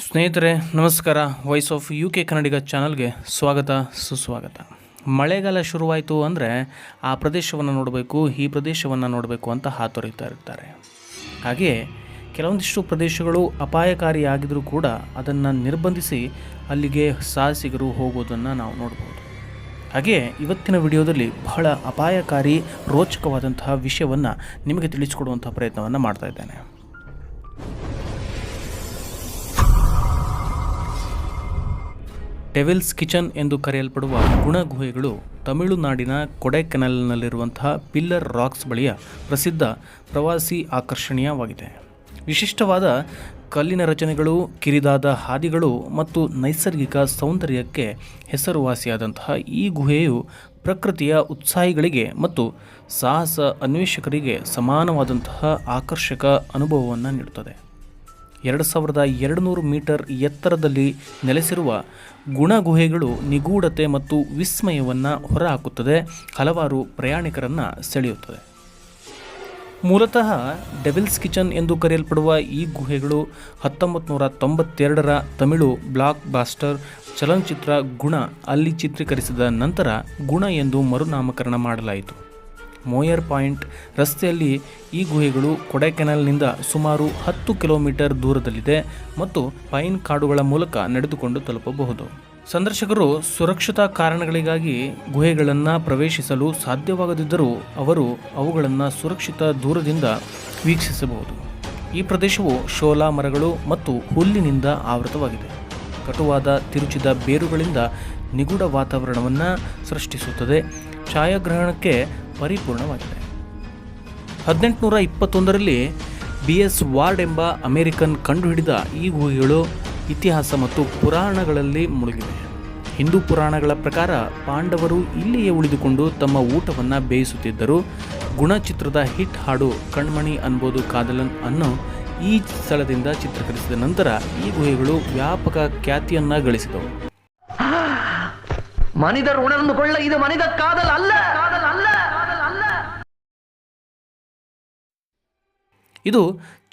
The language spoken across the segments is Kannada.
ಸ್ನೇಹಿತರೆ ನಮಸ್ಕಾರ. ವಾಯ್ಸ್ ಆಫ್ UK ಕನ್ನಡಿಗ ಚಾನಲ್ಗೆ ಸ್ವಾಗತ ಸುಸ್ವಾಗತ. ಮಳೆಗಾಲ ಶುರುವಾಯಿತು ಅಂದರೆ ಆ ಪ್ರದೇಶವನ್ನು ನೋಡಬೇಕು, ಈ ಪ್ರದೇಶವನ್ನು ನೋಡಬೇಕು ಅಂತ ಹಾತೊರೀತಾ ಇರ್ತಾರೆ. ಹಾಗೆಯೇ ಕೆಲವೊಂದಿಷ್ಟು ಪ್ರದೇಶಗಳು ಅಪಾಯಕಾರಿಯಾಗಿದ್ದರೂ ಕೂಡ ಅದನ್ನು ನಿರ್ಬಂಧಿಸಿ ಅಲ್ಲಿಗೆ ಸಾಹಸಿಗರು ಹೋಗೋದನ್ನು ನಾವು ನೋಡ್ಬೋದು. ಹಾಗೆಯೇ ಇವತ್ತಿನ ವಿಡಿಯೋದಲ್ಲಿ ಬಹಳ ಅಪಾಯಕಾರಿ ರೋಚಕವಾದಂತಹ ವಿಷಯವನ್ನು ನಿಮಗೆ ತಿಳಿಸಿಕೊಡುವಂಥ ಪ್ರಯತ್ನವನ್ನು ಮಾಡ್ತಾ ಇದ್ದೇನೆ. ಡೆವಿಲ್ಸ್ ಕಿಚನ್ ಎಂದು ಕರೆಯಲ್ಪಡುವ ಗುಣ ಗುಹೆಗಳು ತಮಿಳುನಾಡಿನ ಕೊಡೈಕೆನಾಲ್ನಲ್ಲಿರುವಂತಹ ಪಿಲ್ಲರ್ ರಾಕ್ಸ್ ಬಳಿಯ ಪ್ರಸಿದ್ಧ ಪ್ರವಾಸಿ ಆಕರ್ಷಣೀಯವಾಗಿದೆ. ವಿಶಿಷ್ಟವಾದ ಕಲ್ಲಿನ ರಚನೆಗಳು, ಕಿರಿದಾದ ಹಾದಿಗಳು ಮತ್ತು ನೈಸರ್ಗಿಕ ಸೌಂದರ್ಯಕ್ಕೆ ಹೆಸರುವಾಸಿಯಾದಂತಹ ಈ ಗುಹೆಯು ಪ್ರಕೃತಿಯ ಉತ್ಸಾಹಿಗಳಿಗೆ ಮತ್ತು ಸಾಹಸ ಅನ್ವೇಷಕರಿಗೆ ಸಮಾನವಾದಂತಹ ಆಕರ್ಷಕ ಅನುಭವವನ್ನು ನೀಡುತ್ತದೆ. 2200 ಮೀಟರ್ ಎತ್ತರದಲ್ಲಿ ನೆಲೆಸಿರುವ ಗುಣ ಗುಹೆಗಳು ನಿಗೂಢತೆ ಮತ್ತು ವಿಸ್ಮಯವನ್ನು ಹೊರಹಾಕುತ್ತದೆ, ಹಲವಾರು ಪ್ರಯಾಣಿಕರನ್ನು ಸೆಳೆಯುತ್ತದೆ. ಮೂಲತಃ ಡೆವಿಲ್ಸ್ ಕಿಚನ್ ಎಂದು ಕರೆಯಲ್ಪಡುವ ಈ ಗುಹೆಗಳು 1992ರ ತಮಿಳು ಬ್ಲಾಕ್ ಬಾಸ್ಟರ್ ಚಲನಚಿತ್ರ ಗುಣ ಅಲ್ಲಿ ಚಿತ್ರೀಕರಿಸಿದ ನಂತರ ಗುಣ ಎಂದು ಮರುನಾಮಕರಣ ಮಾಡಲಾಯಿತು. ಮೋಯರ್ ಪಾಯಿಂಟ್ ರಸ್ತೆಯಲ್ಲಿ ಈ ಗುಹೆಗಳು ಕೊಡೈಕೆನಾಲ್ನಿಂದ ಸುಮಾರು 10 ಕಿಲೋಮೀಟರ್ ದೂರದಲ್ಲಿದೆ ಮತ್ತು ಪೈನ್ ಕಾಡುಗಳ ಮೂಲಕ ನಡೆದುಕೊಂಡು ತಲುಪಬಹುದು. ಸಂದರ್ಶಕರು ಸುರಕ್ಷತಾ ಕಾರಣಗಳಿಗಾಗಿ ಗುಹೆಗಳನ್ನು ಪ್ರವೇಶಿಸಲು ಸಾಧ್ಯವಾಗದಿದ್ದರೂ ಅವರು ಅವುಗಳನ್ನು ಸುರಕ್ಷಿತ ದೂರದಿಂದ ವೀಕ್ಷಿಸಬಹುದು. ಈ ಪ್ರದೇಶವು ಶೋಲಾ ಮರಗಳು ಮತ್ತು ಹುಲ್ಲಿನಿಂದ ಆವೃತವಾಗಿದೆ. ಕಟುವಾದ ತಿರುಚಿದ ಬೇರುಗಳಿಂದ ನಿಗೂಢ ವಾತಾವರಣವನ್ನು ಸೃಷ್ಟಿಸುತ್ತದೆ. ಛಾಯಾಗ್ರಹಣಕ್ಕೆ ಪರಿಪೂರ್ಣವಾಗಿದೆ. 1821ರಲ್ಲಿ BS ವಾರ್ಡ್ ಎಂಬ ಅಮೆರಿಕನ್ ಕಂಡುಹಿಡಿದ ಈ ಗುಹೆಗಳು ಇತಿಹಾಸ ಮತ್ತು ಪುರಾಣಗಳಲ್ಲಿ ಮುಳುಗಿವೆ. ಹಿಂದೂ ಪುರಾಣಗಳ ಪ್ರಕಾರ ಪಾಂಡವರು ಇಲ್ಲಿಯೇ ಉಳಿದುಕೊಂಡು ತಮ್ಮ ಊಟವನ್ನು ಬೇಯಿಸುತ್ತಿದ್ದರು. ಗುಣಚಿತ್ರದ ಹಿಟ್ ಹಾಡು ಕಣ್ಮಣಿ ಅನ್ಬೋದು ಕಾದಲನ್ ಅನ್ನು ಈ ಸ್ಥಳದಿಂದ ಚಿತ್ರೀಕರಿಸಿದ ನಂತರ ಈ ಗುಹೆಗಳು ವ್ಯಾಪಕ ಖ್ಯಾತಿಯನ್ನು ಗಳಿಸಿದವು. மனிதர் உணர்ந்து கொள்ள இது மனித காதல் அல்ல. ಇದು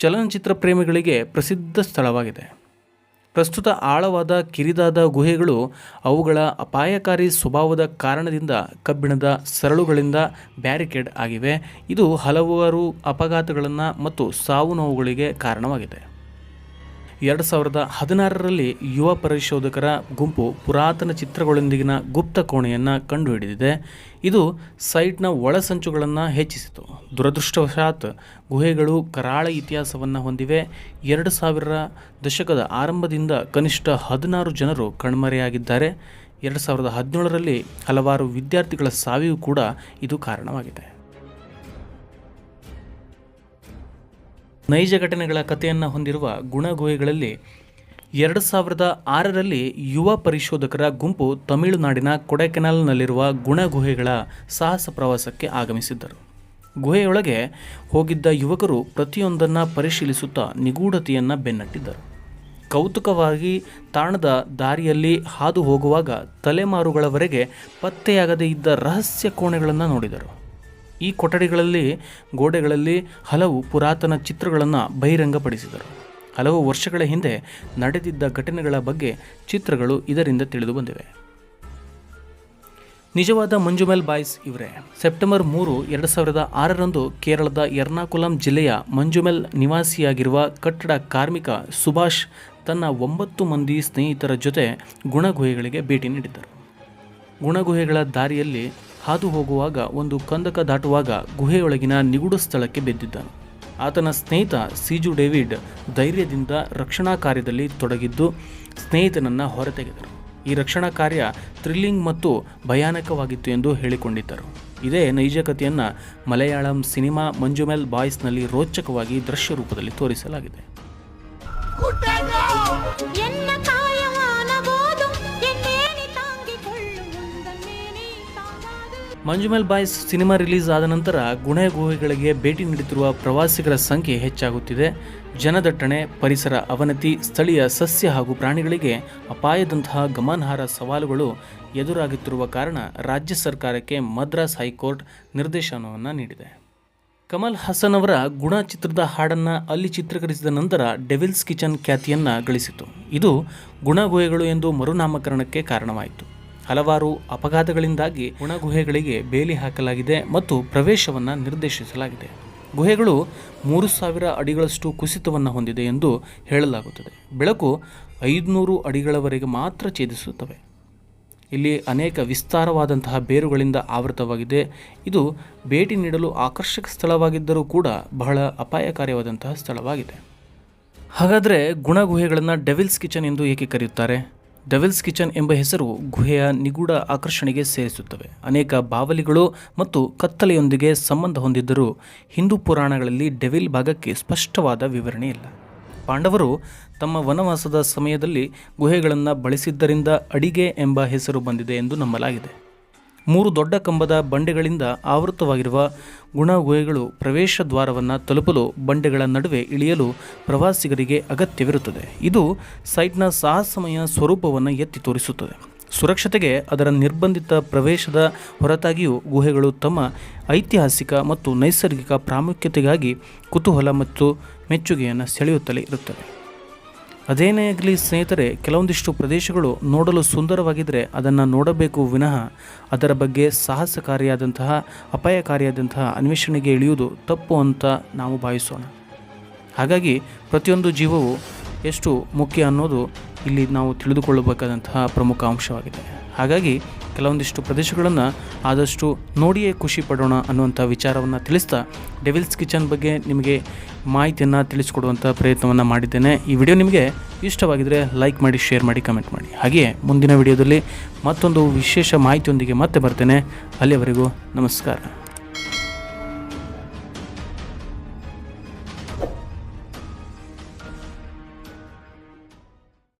ಚಲನಚಿತ್ರ ಪ್ರೇಮಿಗಳಿಗೆ ಪ್ರಸಿದ್ಧ ಸ್ಥಳವಾಗಿದೆ. ಪ್ರಸ್ತುತ ಆಳವಾದ ಕಿರಿದಾದ ಗುಹೆಗಳು ಅವುಗಳ ಅಪಾಯಕಾರಿ ಸ್ವಭಾವದ ಕಾರಣದಿಂದ ಕಬ್ಬಿಣದ ಸರಳುಗಳಿಂದ ಬ್ಯಾರಿಕೇಡ್ ಆಗಿವೆ. ಇದು ಹಲವಾರು ಅಪಘಾತಗಳನ್ನು ಮತ್ತು ಸಾವು ನೋವುಗಳಿಗೆ ಕಾರಣವಾಗಿದೆ. 2016ರಲ್ಲಿ ಯುವ ಪರಿಶೋಧಕರ ಗುಂಪು ಪುರಾತನ ಚಿತ್ರಗಳೊಂದಿಗಿನ ಗುಪ್ತ ಕೋಣೆಯನ್ನು ಕಂಡುಹಿಡಿದಿದೆ. ಇದು ಸೈಟ್ನ ಒಳಸಂಚುಗಳನ್ನು ಹೆಚ್ಚಿಸಿತು. ದುರದೃಷ್ಟವಶಾತ್ ಗುಹೆಗಳು ಕರಾಳ ಇತಿಹಾಸವನ್ನು ಹೊಂದಿವೆ. 2000ರ ದಶಕದ ಆರಂಭದಿಂದ ಕನಿಷ್ಠ 16 ಜನರು ಕಣ್ಮರೆಯಾಗಿದ್ದಾರೆ. 2017ರಲ್ಲಿ ಹಲವಾರು ವಿದ್ಯಾರ್ಥಿಗಳ ಸಾವಿಗೂ ಕೂಡ ಇದು ಕಾರಣವಾಗಿದೆ. ನೈಜ ಘಟನೆಗಳ ಕಥೆಯನ್ನು ಹೊಂದಿರುವ ಗುಣ ಗುಹೆಗಳಲ್ಲಿ 2006ರಲ್ಲಿ ಯುವ ಪರಿಶೋಧಕರ ಗುಂಪು ತಮಿಳುನಾಡಿನ ಕೊಡೈಕೆನಾಲ್ನಲ್ಲಿರುವ ಗುಣ ಗುಹೆಗಳ ಸಾಹಸ ಪ್ರವಾಸಕ್ಕೆ ಆಗಮಿಸಿದ್ದರು. ಗುಹೆಯೊಳಗೆ ಹೋಗಿದ್ದ ಯುವಕರು ಪ್ರತಿಯೊಂದನ್ನು ಪರಿಶೀಲಿಸುತ್ತಾ ನಿಗೂಢತೆಯನ್ನು ಬೆನ್ನಟ್ಟಿದ್ದರು. ಕೌತುಕವಾಗಿ ತಾಣದ ದಾರಿಯಲ್ಲಿ ಹಾದು ಹೋಗುವಾಗ ತಲೆಮಾರುಗಳವರೆಗೆ ಪತ್ತೆಯಾಗದೇ ಇದ್ದ ರಹಸ್ಯ ಕೋಣೆಗಳನ್ನು ನೋಡಿದರು. ಈ ಕೊಠಡಿಗಳಲ್ಲಿ ಗೋಡೆಗಳಲ್ಲಿ ಹಲವು ಪುರಾತನ ಚಿತ್ರಗಳನ್ನು ಬಹಿರಂಗಪಡಿಸಿದರು. ಹಲವು ವರ್ಷಗಳ ಹಿಂದೆ ನಡೆದಿದ್ದ ಘಟನೆಗಳ ಬಗ್ಗೆ ಚಿತ್ರಗಳು ಇದರಿಂದ ತಿಳಿದು ಬಂದಿವೆ. ನಿಜವಾದ ಮಂಜುಮೆಲ್ ಬಾಯ್ಸ್ ಇವರೇ. ಸೆಪ್ಟೆಂಬರ್ 3, 2006ರಂದು ಕೇರಳದ ಎರ್ನಾಕುಲಂ ಜಿಲ್ಲೆಯ ಮಂಜುಮೆಲ್ ನಿವಾಸಿಯಾಗಿರುವ ಕಟ್ಟಡ ಕಾರ್ಮಿಕ ಸುಭಾಷ್ ತನ್ನ 9 ಮಂದಿ ಸ್ನೇಹಿತರ ಜೊತೆ ಗುಣಗುಹೆಗಳಿಗೆ ಭೇಟಿ ನೀಡಿದ್ದರು. ಗುಣಗುಹೆಗಳ ದಾರಿಯಲ್ಲಿ ಹಾದು ಹೋಗುವಾಗ ಒಂದು ಕಂದಕ ದಾಟುವಾಗ ಗುಹೆಯೊಳಗಿನ ನಿಗೂಢ ಸ್ಥಳಕ್ಕೆ ಬೆದ್ದಿದ್ದನು. ಆತನ ಸ್ನೇಹಿತ ಸೀಜು ಡೇವಿಡ್ ಧೈರ್ಯದಿಂದ ರಕ್ಷಣಾ ಕಾರ್ಯದಲ್ಲಿ ತೊಡಗಿದ್ದು ಸ್ನೇಹಿತನನ್ನು ಹೊರತೆಗೆದರು. ಈ ರಕ್ಷಣಾ ಕಾರ್ಯ ಥ್ರಿಲ್ಲಿಂಗ್ ಮತ್ತು ಭಯಾನಕವಾಗಿತ್ತು ಎಂದು ಹೇಳಿಕೊಂಡಿದ್ದರು. ಇದೇ ನೈಜ ಕಥೆಯನ್ನು ಮಲಯಾಳಂ ಸಿನಿಮಾ ಮಂಜುಮೆಲ್ ಬಾಯ್ಸ್ನಲ್ಲಿ ರೋಚಕವಾಗಿ ದೃಶ್ಯ ರೂಪದಲ್ಲಿ ತೋರಿಸಲಾಗಿದೆ. ಮಂಜುಮೆಲ್ ಬಾಯ್ಸ್ ಸಿನಿಮಾ ರಿಲೀಸ್ ಆದ ನಂತರ ಗುಣ ಗುಹೆಗಳಿಗೆ ಭೇಟಿ ನೀಡುತ್ತಿರುವ ಪ್ರವಾಸಿಗರ ಸಂಖ್ಯೆ ಹೆಚ್ಚಾಗುತ್ತಿದೆ. ಜನದಟ್ಟಣೆ, ಪರಿಸರ ಅವನತಿ, ಸ್ಥಳೀಯ ಸಸ್ಯ ಹಾಗೂ ಪ್ರಾಣಿಗಳಿಗೆ ಅಪಾಯದಂತಹ ಗಮನಾರ್ಹ ಸವಾಲುಗಳು ಎದುರಾಗುತ್ತಿರುವ ಕಾರಣ ರಾಜ್ಯ ಸರ್ಕಾರಕ್ಕೆ ಮದ್ರಾಸ್ ಹೈಕೋರ್ಟ್ ನಿರ್ದೇಶನವನ್ನು ನೀಡಿದೆ. ಕಮಲ್ ಹಾಸನ್ ಅವರ ಗುಣ ಚಿತ್ರದ ಹಾಡನ್ನು ಅಲ್ಲಿ ಚಿತ್ರೀಕರಿಸಿದ ನಂತರ ಡೆವಿಲ್ಸ್ ಕಿಚನ್ ಖ್ಯಾತಿಯನ್ನು ಗಳಿಸಿತು. ಇದು ಗುಣಗುಹೆಗಳು ಎಂದು ಮರುನಾಮಕರಣಕ್ಕೆ ಕಾರಣವಾಯಿತು. ಹಲವಾರು ಅಪಘಾತಗಳಿಂದಾಗಿ ಗುಣಗುಹೆಗಳಿಗೆ ಬೇಲಿ ಹಾಕಲಾಗಿದೆ ಮತ್ತು ಪ್ರವೇಶವನ್ನು ನಿರ್ದೇಶಿಸಲಾಗಿದೆ. ಗುಹೆಗಳು 3000 ಅಡಿಗಳಷ್ಟು ಕುಸಿತವನ್ನು ಹೊಂದಿದೆ ಎಂದು ಹೇಳಲಾಗುತ್ತದೆ. ಬೆಳಕು 500 ಅಡಿಗಳವರೆಗೆ ಮಾತ್ರ ಛೇದಿಸುತ್ತವೆ. ಇಲ್ಲಿ ಅನೇಕ ವಿಸ್ತಾರವಾದಂತಹ ಬೇರುಗಳಿಂದ ಆವೃತವಾಗಿದೆ. ಇದು ಭೇಟಿ ನೀಡಲು ಆಕರ್ಷಕ ಸ್ಥಳವಾಗಿದ್ದರೂ ಕೂಡ ಬಹಳ ಅಪಾಯಕಾರಿಯಾದಂತಹ ಸ್ಥಳವಾಗಿದೆ. ಹಾಗಾದರೆ ಗುಣಗುಹೆಗಳನ್ನು ಡೆವಿಲ್ಸ್ ಕಿಚನ್ ಎಂದು ಏಕೆ ಕರೆಯುತ್ತಾರೆ? ಡೆವಿಲ್ಸ್ ಕಿಚನ್ ಎಂಬ ಹೆಸರು ಗುಹೆಯ ನಿಗೂಢ ಆಕರ್ಷಣೆಗೆ ಸೇರಿಸುತ್ತವೆ. ಅನೇಕ ಬಾವಲಿಗಳು ಮತ್ತು ಕತ್ತಲೆಯೊಂದಿಗೆ ಸಂಬಂಧ ಹೊಂದಿದ್ದರೂ ಹಿಂದೂ ಪುರಾಣಗಳಲ್ಲಿ ಡೆವಿಲ್ ಭಾಗಕ್ಕೆ ಸ್ಪಷ್ಟವಾದ ವಿವರಣೆ ಇಲ್ಲ. ಪಾಂಡವರು ತಮ್ಮ ವನವಾಸದ ಸಮಯದಲ್ಲಿ ಗುಹೆಗಳನ್ನು ಬಳಸಿದ್ದರಿಂದ ಅಡಿಗೆ ಎಂಬ ಹೆಸರು ಬಂದಿದೆ ಎಂದು ನಂಬಲಾಗಿದೆ. 3 ದೊಡ್ಡ ಕಂಬದ ಬಂಡೆಗಳಿಂದ ಆವೃತವಾಗಿರುವ ಗುಣಗುಹೆಗಳು ಪ್ರವೇಶ ದ್ವಾರವನ್ನು ತಲುಪಲು ಬಂಡೆಗಳ ನಡುವೆ ಇಳಿಯಲು ಪ್ರವಾಸಿಗರಿಗೆ ಅಗತ್ಯವಿರುತ್ತದೆ. ಇದು ಸೈಟ್ನ ಸಾಹಸಮಯ ಸ್ವರೂಪವನ್ನು ಎತ್ತಿ ತೋರಿಸುತ್ತದೆ. ಸುರಕ್ಷತೆಗೆ ಅದರ ನಿರ್ಬಂಧಿತ ಪ್ರವೇಶದ ಹೊರತಾಗಿಯೂ ಗುಹೆಗಳು ತಮ್ಮ ಐತಿಹಾಸಿಕ ಮತ್ತು ನೈಸರ್ಗಿಕ ಪ್ರಾಮುಖ್ಯತೆಗಾಗಿ ಕುತೂಹಲ ಮತ್ತು ಮೆಚ್ಚುಗೆಯನ್ನು ಸೆಳೆಯುತ್ತಲೇ ಇರುತ್ತವೆ. ಅದೇನೇ ಆಗಲಿ ಸ್ನೇಹಿತರೆ, ಕೆಲವೊಂದಿಷ್ಟು ಪ್ರದೇಶಗಳು ನೋಡಲು ಸುಂದರವಾಗಿದ್ದರೆ ಅದನ್ನು ನೋಡಬೇಕು ವಿನಃ ಅದರ ಬಗ್ಗೆ ಸಾಹಸಕಾರಿಯಾದಂತಹ ಅಪಾಯಕಾರಿಯಾದಂತಹ ಅನ್ವೇಷಣೆಗೆ ಇಳಿಯುವುದು ತಪ್ಪು ಅಂತ ನಾವು ಭಾವಿಸೋಣ. ಹಾಗಾಗಿ ಪ್ರತಿಯೊಂದು ಜೀವವು ಎಷ್ಟು ಮುಖ್ಯ ಅನ್ನೋದು ಇಲ್ಲಿ ನಾವು ತಿಳಿದುಕೊಳ್ಳಬೇಕಾದಂತಹ ಪ್ರಮುಖ ಅಂಶವಾಗಿದೆ. ಹಾಗಾಗಿ ಕೆಲವೊಂದಿಷ್ಟು ಪ್ರದೇಶಗಳನ್ನು ಆದಷ್ಟು ನೋಡಿಯೇ ಖುಷಿ ಪಡೋಣ ಅನ್ನುವಂಥ ವಿಚಾರವನ್ನು ತಿಳಿಸ್ತಾ ಡೆವಿಲ್ಸ್ ಕಿಚನ್ ಬಗ್ಗೆ ನಿಮಗೆ ಮಾಹಿತಿಯನ್ನು ತಿಳಿಸ್ಕೊಡುವಂಥ ಪ್ರಯತ್ನವನ್ನು ಮಾಡಿದ್ದೇನೆ. ಈ ವಿಡಿಯೋ ನಿಮಗೆ ಇಷ್ಟವಾಗಿದ್ದರೆ ಲೈಕ್ ಮಾಡಿ, ಶೇರ್ ಮಾಡಿ, ಕಮೆಂಟ್ ಮಾಡಿ. ಹಾಗೆಯೇ ಮುಂದಿನ ವಿಡಿಯೋದಲ್ಲಿ ಮತ್ತೊಂದು ವಿಶೇಷ ಮಾಹಿತಿಯೊಂದಿಗೆ ಮತ್ತೆ ಬರ್ತೇನೆ. ಅಲ್ಲಿಯವರೆಗೂ ನಮಸ್ಕಾರ.